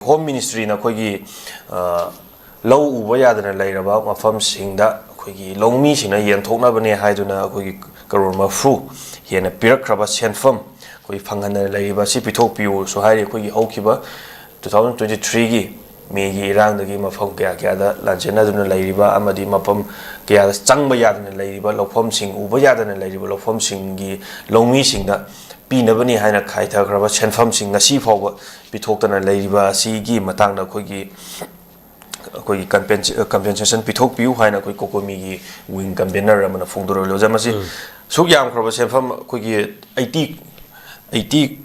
Home Ministry na koigi low uba yadana lairaba mafam singda koigi longmi singna yenthokna bane haiduna koigi karor mafru hena pirakraba senfam koi phangana laiba si pithok piu so hairi koigi haukiba 2023 gi me gi irang dagi mafam kya kya da lanchena duna lairiba amadi mapam kya changba yadana lairiba lofam sing uba yadana lairiba lofam singi longmi singda Pinabani Hina Kaita Grava Chenfam Sing Nasi Foga Pitokana Ladiba Sigi Matanga Kogi compensation Pitok Piu Hina Kokomigi Wing Gambiner Ramana Fundoro Lozamasi Suyam Grava Chenfam Kogi 80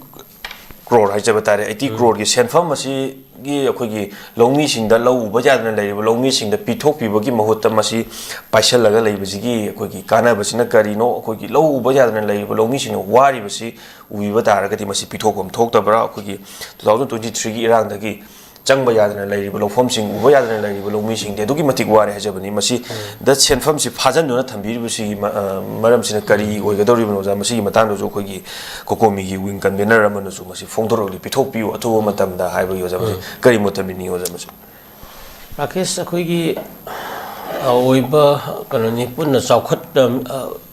crore Hijabatari 80 crore Chenfam Masi Kogi Longi Sing the low Bajan Lady Longi Sing the Pitok Pibogi Mahota Masi Pashalaga Labazigi Kogi Kana Basina Carino Kogi low Bajan Lady Longi Sing Wari Basi we were targeting Masi Pitokum talked about Kogi 2023 around the Gi Changbayan and Lady Below Fomsing, Wayan and Lady Below Missing, the Dogimatic War has happened. Masi that sent from si Pazan not and Bibusi, Madam Sinakari, or Gadoriban, Masi Matano Zokogi, Kokomigi, Wing and Veneramanazu, Masi Fondoro, Pitopiu, Atu Matam, the Highway Yozamasi, Karimotamini Yozamasi. Rakis Akogi Oiba Kanoni Puna Saukut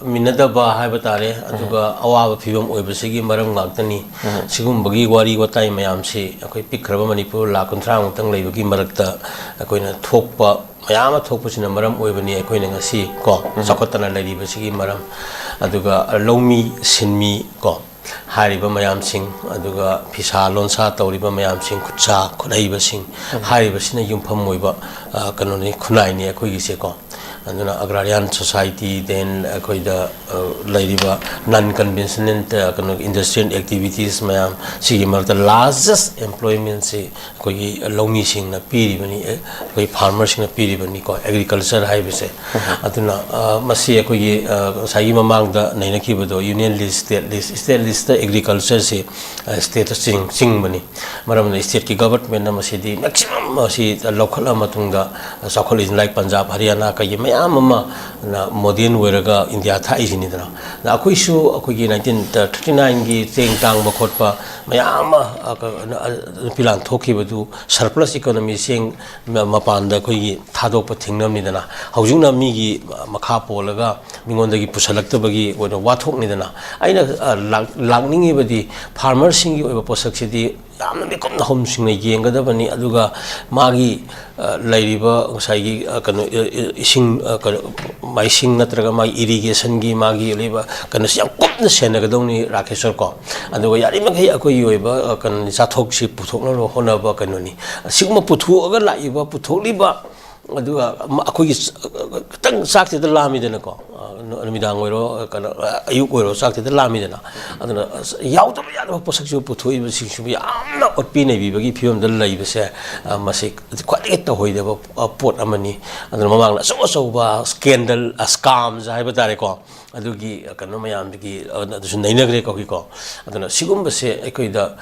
Minadaba Hibatare, Aduga Awa Pivum Oibasigi, Maram Gantani, Sigum Bagi Wari, what time I am say, a quick pick Manipur, La Contrang, Tanglay, Marakta, a coin of Tokpa, Mayama Topus in a Maram Oibani, a coin and sea, go, Sakotana Lady Basigi Maram, Aduga Lomi, Sinmi, go. Hariba Mayam Sing, Aduga Pisa Lonsa, Toriba Mayam Sing, Kutsa, Kodaiba Sing, Hariba Sina Yumpam Wiba, Kanoni Kunaini, Akuiseko, and then Agrarian Society, then Akoida Ladiba, non conventional industrial activities, Mayam, Sigimar, the largest employment, say, Koi Longi Sing, a Piribani, Koi farmers in a Piribani, agriculture, Hibase, Aduna Masia Koi Saima Mang, the Nainakibo, Union List, State agriculture se state sing money maram the state government namasidi maximum si local amatungda sakol is like Punjab Haryana ka yama na modern weraga India tha isini dana na akoi su akoi 1939 gi teng tang makhotpa mayama pilan thoki badu surplus economy sing mapanda koi thadok thingnam ni dana haujungna mi gi makha polaga mingonda gi pusalaktabagi oina wathok ni dana aina Langning badi farmers sing you posak city Yamacom the home sing again Gadabani Aduga Magi Ladiba Sagi sing my sing Natraga my irrigation gi Magi Liba can see the Senagadoni Rakesoko and the way Yarimaki Akoyuba can Satok ship Putono Honaba Canoni Sigma Putu Laiba Putoliba Aduga Akois Tang Sakti the Lamidanaco. Midangoro, Ayuko, Sakti the Lamidana. And Yauta Posakio Putu, should be not what Pina give him the labor, say, Masik, quite get the way of Port Amani, and the Mamma, so scandal, a scams, I have a Darico, Adugi, a Kanomayam, the Nainagreco, and then a Sigumba say, Equida,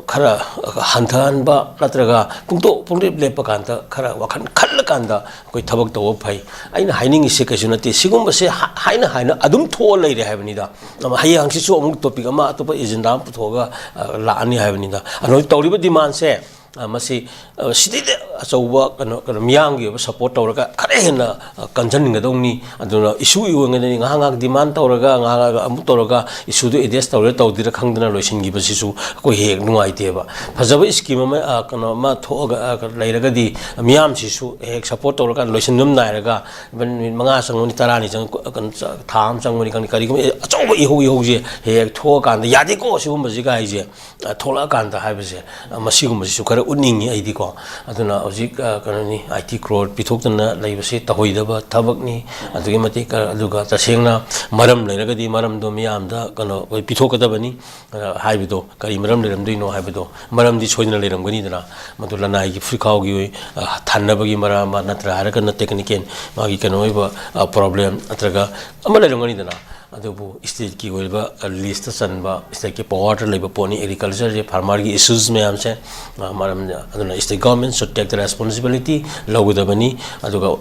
Kara, Hantanba, Latraga, Punto, Punti Lepacanta, Kara, Wakan, Kalakanda, quite tabak the Opai. I know hiding is security, Sigumba say, Haina Haina, Adum Toa lady Havenida. Hayang Siso topic, Amatopa is in Dam Putoga, La Ani Havenida. And I told you what demand say. Masi city so work and Miangi support Toraga, Karena, concerning the only issue you and hang demand Toraga, Amutoraga, issue the ideas Toreto, did a Kangan give us issue, go here, no idea. Pazavi scheme, Kanoma Toga, Lairagadi, Miam Sisu, support Toraga, Losinum Nairaga, when Mangas and Tarani and Tam, some American Karikum, it's over Ihu, here, talk and the Yadiko, Shumaziga is Tolakanta, Habise, Masikum, Uningi Idiko, Aduna Ozik Kanani, IT crowd, Pitokana, Labor Set, Tahoidaba, Tabakni, and the Gimatica, Luga, Tasena, Maram, Lagadi, Maram Domiam, Gano, Pitokadabani, Hibido, Karimaram, Dino Hibido, Maram di Soina Lam Ganidana, Matulana, Frikaugi, Tanabagi Marama, Natra, Harakan, Technican, Magi Canoiva, problem, Atraga, Amalanganidana. adubu state ki oiba list sanba state ki power labor poni agriculture je farmer ki issues me amse maram aduna state government should take the responsibility logudabani aduga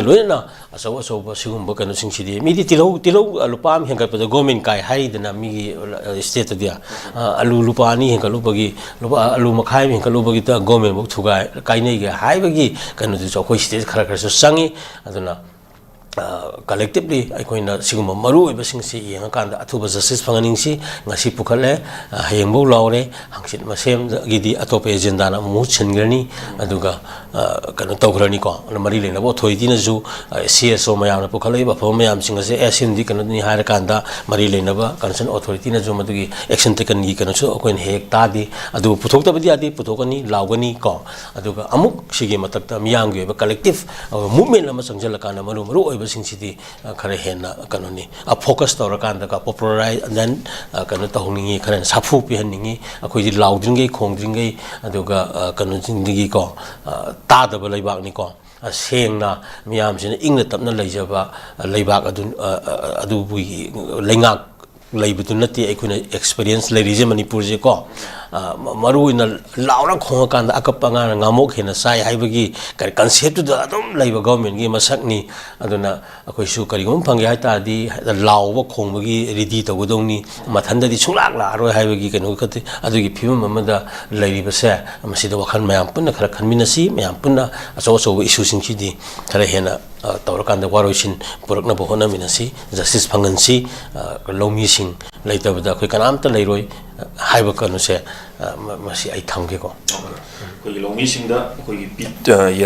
loina aso sigumba kanu singsi mi di tilo alupam hengal pada government kai hai dana mi state dia alu lupani hengal lupagi lupa alu makhai hengal lupagi ta government buk thugai kai nei ga hai bagi kanu du khoi state khara khara so sangi aduna collectively aikoina siguma maru ibasing si yangakanda athuba justice fanganing si ngasi pukhale hayengbo lawre hangsit masem gidi atope agenda na mu chengrani aduga kanu tawgrani ko mari lena bo authority na ju CSO mayam na pukhale ba phom mayam singa se asim di kanu ni hair kanda mari lena ba concern authority na ju madugi action taken gi kanu so koin hek ta di adu puthok ta badi adi puthokani lawgani ko aduga amuk sigi matakta miyang ge ba collective movement ama sangjala kana maru City Karahena Kanoni, a focus to Rakanda, popularize and then Kanatahuni, Karan Safu Pianingi, a quid loudringi, Kongringi, Aduga Kanutindiko, Tada Balibakniko, a saying na Miams in England, Lajaba, Labak Adubi, Lingak. Labor to not the experience ladies in Manipur ko maru in a laura kongan the akapanga and amok in a sai hibagi concept to the Adam labor government game a sakni aduna a question carigum pangata the law kongi redita would only matanda di sulagla or hibagi can look at adu people mamada lady basa masida wakan mayampuna karakanminasi mayampuna as also issues in chidi karahena Taurakanda Waroshin Purana Bohona Minasi Justice Pangansi Lomi Sing later with the Quikanamta Leroy Hibakano say Masi I Tangiko. Lomi Sing the